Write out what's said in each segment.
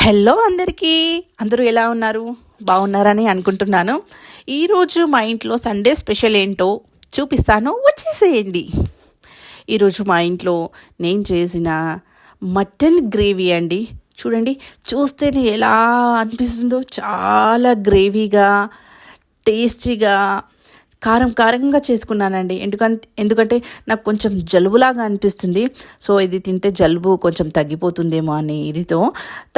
Hello అందరికీ, అందరూ ఎలా ఉన్నారు? బాగున్నారని అనుకుంటున్నాను. ఈరోజు మా ఇంట్లో సండే స్పెషల్ ఏంటో చూపిస్తాను, వచ్చేసేయండి. ఈరోజు మా ఇంట్లో నేను చేసిన మటన్ గ్రేవీ అండి. చూడండి, చూస్తేనే ఎలా అనిపిస్తుందో, చాలా గ్రేవీగా, టేస్టీగా, కారం కారంగా చేసుకున్నానండి. ఎందుకంటే నాకు కొంచెం జలుబులాగా అనిపిస్తుంది. సో ఇది తింటే జలుబు కొంచెం తగ్గిపోతుందేమో అని ఇదితో.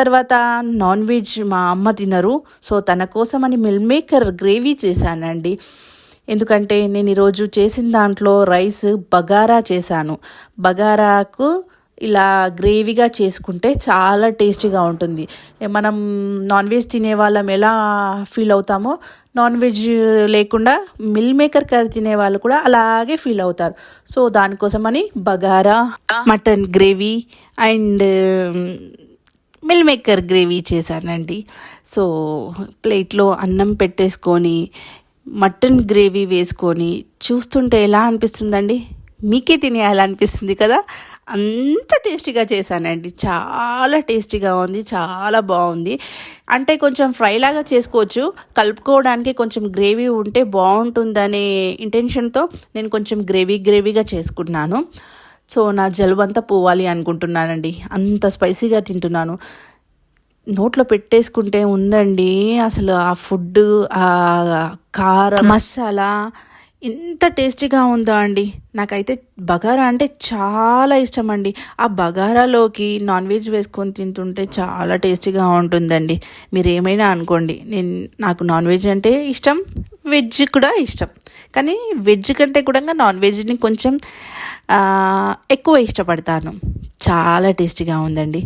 తర్వాత నాన్ వెజ్ మా అమ్మ తినరు, సో తన కోసమని మిల్ మేకర్ గ్రేవీ చేశానండి. ఎందుకంటే నేను ఈరోజు చేసిన దాంట్లో రైస్ బగారా చేశాను. బగారాకు ఇలా గ్రేవీగా చేసుకుంటే చాలా టేస్టీగా ఉంటుంది. మనం నాన్ వెజ్ తినే వాళ్ళం ఎలా ఫీల్ అవుతామో, నాన్ వెజ్ లేకుండా మిల్ మేకర్ కర్రీ తినే వాళ్ళు కూడా అలాగే ఫీల్ అవుతారు. సో దానికోసమని bagara, mutton gravy and meal maker gravy చేశానండి. సో ప్లేట్లో అన్నం పెట్టేసుకొని మటన్ గ్రేవీ వేసుకొని చూస్తుంటే ఎలా అనిపిస్తుందండి? మీకే తినేయాలనిపిస్తుంది కదా, అంత టేస్టీగా చేశానండి. చాలా టేస్టీగా ఉంది, చాలా బాగుంది. అంటే కొంచెం ఫ్రై లాగా చేసుకోవచ్చు, కలుపుకోవడానికి కొంచెం గ్రేవీ ఉంటే బాగుంటుందనే ఇంటెన్షన్తో నేను కొంచెం గ్రేవీగా చేసుకున్నాను. సో నా జలుబు అంతా పోవాలి అనుకుంటున్నానండి, అంత స్పైసీగా తింటున్నాను. నోట్లో పెట్టేసుకుంటే ఉందండి అసలు ఆ ఫుడ్, ఆ కారం, మసాలా ఎంత టేస్టీగా ఉందో అండి. నాకైతే బగారా అంటే చాలా ఇష్టం అండి. ఆ బగారాలోకి నాన్ వెజ్ వేసుకొని తింటుంటే చాలా టేస్టీగా ఉంటుందండి. మీరు ఏమైనా అనుకోండి, నాకు నాన్ వెజ్ అంటే ఇష్టం, వెజ్ కూడా ఇష్టం. కానీ వెజ్ కంటే కూడా నాన్ వెజ్ని కొంచెం ఎక్కువ ఇష్టపడతాను. చాలా టేస్టీగా ఉందండి.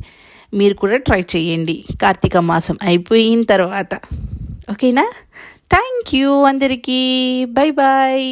మీరు కూడా ట్రై చేయండి కార్తీక మాసం అయిపోయిన తర్వాత. ఓకేనా? థ్యాంక్ యూ అందరికీ. Bye bye.